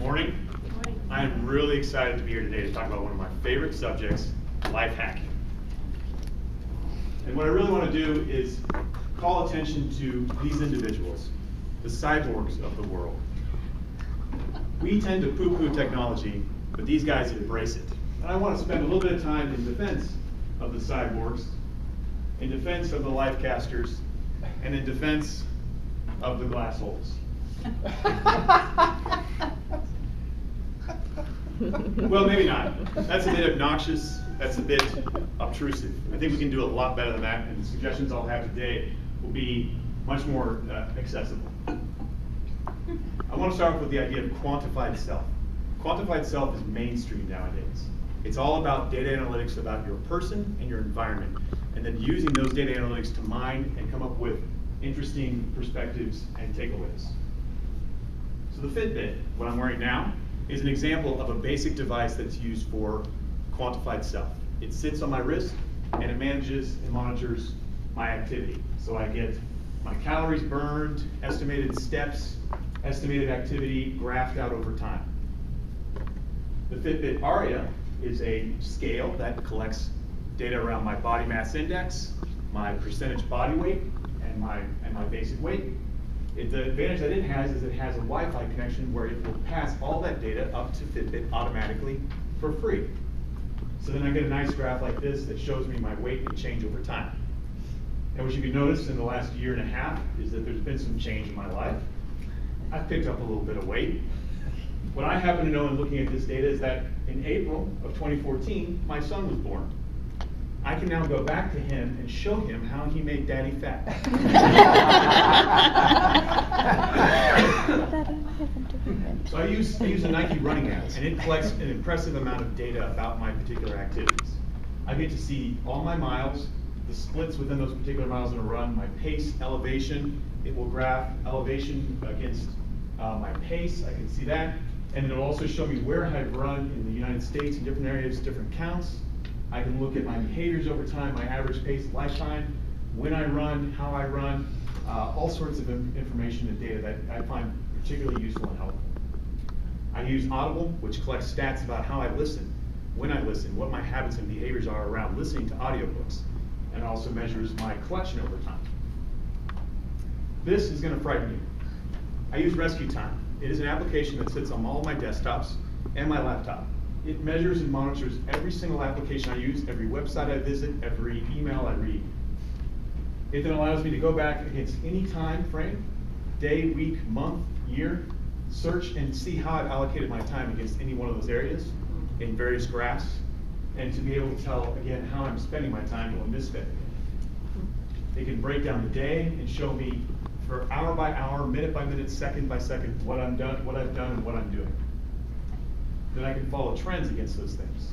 Morning. I'm really excited to be here today to talk about one of my favorite subjects, life hacking. And what I really want to do is call attention to these individuals, the cyborgs of the world. We tend to poo-poo technology, but these guys embrace it. And I want to spend a little bit of time in defense of the cyborgs, in defense of the lifecasters, and in defense of the glass holes. Well, maybe not. That's a bit obnoxious. That's a bit obtrusive. I think we can do a lot better than that, and the suggestions I'll have today will be much more accessible. I want to start with the idea of quantified self. Quantified self is mainstream nowadays. It's all about data analytics about your person and your environment, and then using those data analytics to mine and come up with interesting perspectives and takeaways. So the Fitbit, what I'm wearing now, is an example of a basic device that's used for quantified self. It sits on my wrist and it manages and monitors my activity. So I get my calories burned, estimated steps, estimated activity graphed out over time. The Fitbit Aria is a scale that collects data around my body mass index, my percentage body weight, and my basic weight. The advantage that it has is it has a Wi-Fi connection where it will pass all that data up to Fitbit automatically for free. So then I get a nice graph like this that shows me my weight and change over time. And what you can notice in the last year and a half is that there's been some change in my life. I've picked up a little bit of weight. What I happen to know in looking at this data is that in April of 2014, my son was born. I can now go back to him and show him how he made daddy fat. So I use a Nike running app, and it collects an impressive amount of data about my particular activities. I get to see all my miles, the splits within those particular miles in a run, my pace, elevation. It will graph elevation against my pace. I can see that. And it'll also show me where I've run in the United States in different areas, different counts. I can look at my behaviors over time, my average pace lifetime, when I run, how I run, all sorts of information and data that I find particularly useful and helpful. I use Audible, which collects stats about how I listen, when I listen, what my habits and behaviors are around listening to audiobooks, and also measures my collection over time. This is going to frighten you. I use Rescue Time. It is an application that sits on all of my desktops and my laptop. It measures and monitors every single application I use, every website I visit, every email I read. It then allows me to go back against any time frame, day, week, month, year, search and see how I've allocated my time against any one of those areas in various graphs, and to be able to tell, again, how I'm spending my time or misspending it. It can break down the day and show me for hour by hour, minute by minute, second by second, what I've done, and what I'm doing. Then I can follow trends against those things.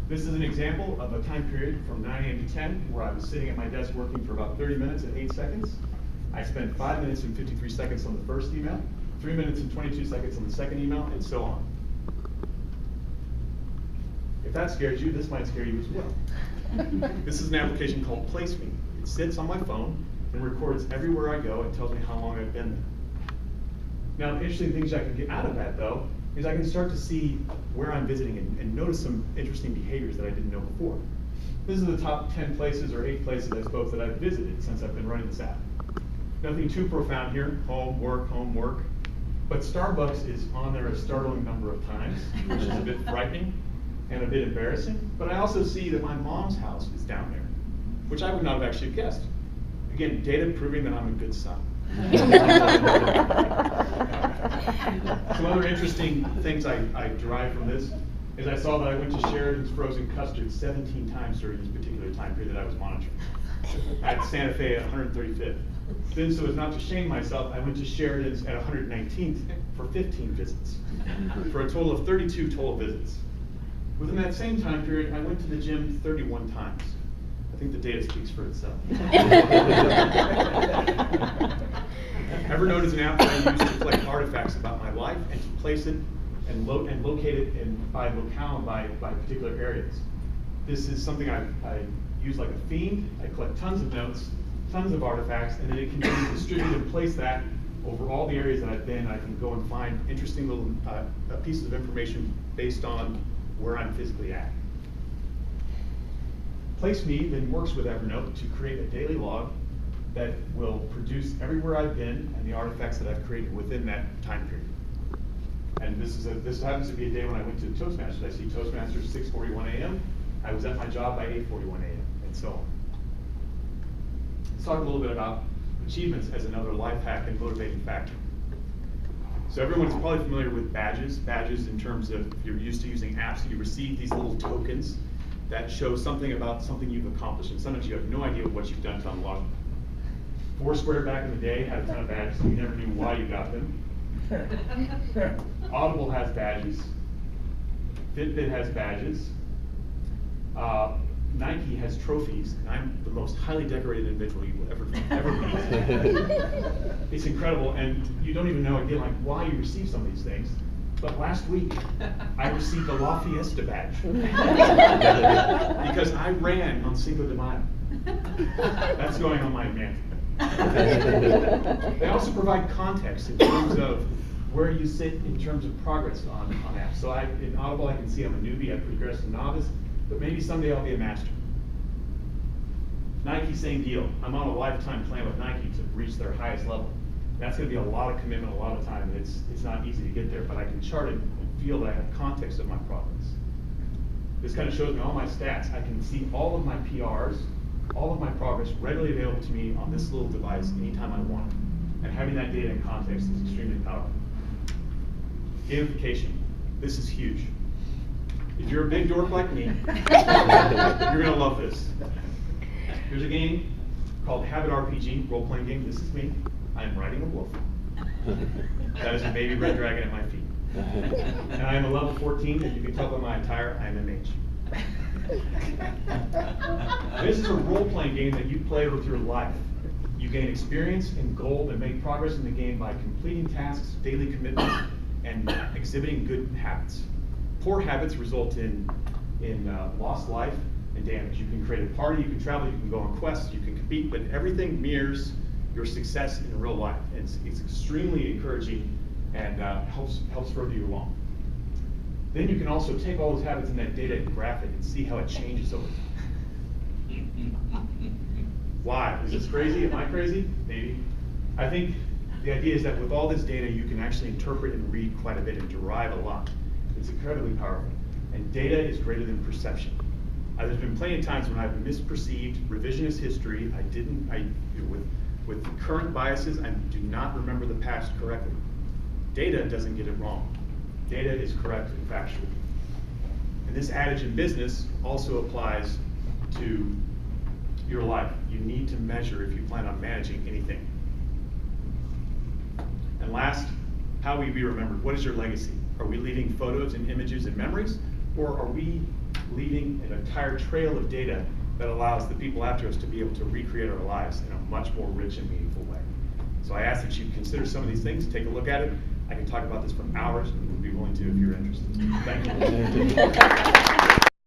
This is an example of a time period from 9 a.m. to 10 where I was sitting at my desk working for about 30 minutes and 8 seconds. I spent 5 minutes and 53 seconds on the first email, 3 minutes and 22 seconds on the second email, and so on. If that scares you, this might scare you as well. This is an application called Place Me. It sits on my phone and records everywhere I go and tells me how long I've been there. Now, interesting things I can get out of that, though, is I can start to see where I'm visiting and notice some interesting behaviors that I didn't know before. This is the top 10 places or 8 places, I suppose, that I've visited since I've been running this app. Nothing too profound here, home, work, but Starbucks is on there a startling number of times, which is a bit frightening and a bit embarrassing. But I also see that my mom's house is down there, which I would not have actually guessed. Again, data proving that I'm a good son. Some other interesting things I derived from this is I saw that I went to Sheridan's Frozen Custard 17 times during this particular time period that I was monitoring. At Santa Fe at 135th. Then, so as not to shame myself, I went to Sheridan's at 119th for 15 visits, for a total of 32 total visits. Within that same time period, I went to the gym 31 times. I think the data speaks for itself. Evernote is an app that I use to collect artifacts about my life and to place it and locate it by locale and by particular areas. This is something I use like a fiend. I collect tons of notes, tons of artifacts, and then it can be distributed and place that over all the areas that I've been, I can go and find interesting little pieces of information based on where I'm physically at. PlaceMe then works with Evernote to create a daily log that will produce everywhere I've been and the artifacts that I've created within that time period. And this happens to be a day when I went to Toastmasters. I see Toastmasters 6:41 a.m. I was at my job by 8:41 a.m. and so on. Let's talk a little bit about achievements as another life hack and motivating factor. So everyone's probably familiar with badges. Badges in terms of, if you're used to using apps, you receive these little tokens that show something about something you've accomplished, and sometimes you have no idea what you've done to unlock them. Foursquare back in the day had a ton of badges, so you never knew why you got them. Audible has badges. Fitbit has badges. Nike has trophies, and I'm the most highly decorated individual you will ever meet. It's incredible, and you don't even know again like why you receive some of these things. But last week, I received a La Fiesta badge because I ran on Cinco de Mayo. That's going on my mantle. They also provide context in terms of where you sit in terms of progress on apps. So in Audible, I can see I'm a newbie, I've progressed to novice, but maybe someday I'll be a master. Nike, same deal. I'm on a lifetime plan with Nike to reach their highest level. That's going to be a lot of commitment, a lot of time, and it's not easy to get there, but I can chart it and feel that I have context of my progress. This kind of shows me all my stats. I can see all of my PRs, all of my progress readily available to me on this little device anytime I want it. And having that data in context is extremely powerful. Gamification. This is huge. If you're a big dork like me, you're going to love this. Here's a game called Habit RPG, role-playing game. This is me. I am riding a wolf. That is a baby red dragon at my feet. And I am a level 14, and you can tell by my attire, I am a mage. This is a role-playing game that you play with your life. You gain experience and gold and make progress in the game by completing tasks, daily commitments, and exhibiting good habits. Poor habits result in lost life and damage. You can create a party, you can travel, you can go on quests, you can compete, but everything mirrors your success in real life. It's extremely encouraging and helps further you along. Then you can also take all those habits in that data and graph it and see how it changes over time. Why? Is this crazy? Am I crazy? Maybe. I think the idea is that with all this data, you can actually interpret and read quite a bit and derive a lot. It's incredibly powerful. And data is greater than perception. There's been plenty of times when I've misperceived revisionist history. With current biases, I do not remember the past correctly. Data doesn't get it wrong. Data is correct and factual. And this adage in business also applies to your life. You need to measure if you plan on managing anything. And last, how will you be remembered? What is your legacy? Are we leaving photos and images and memories, or are we leaving an entire trail of data that allows the people after us to be able to recreate our lives in a much more rich and meaningful way? So I ask that you consider some of these things, take a look at it. I can talk about this for hours and would be willing to if you're interested. Thank you.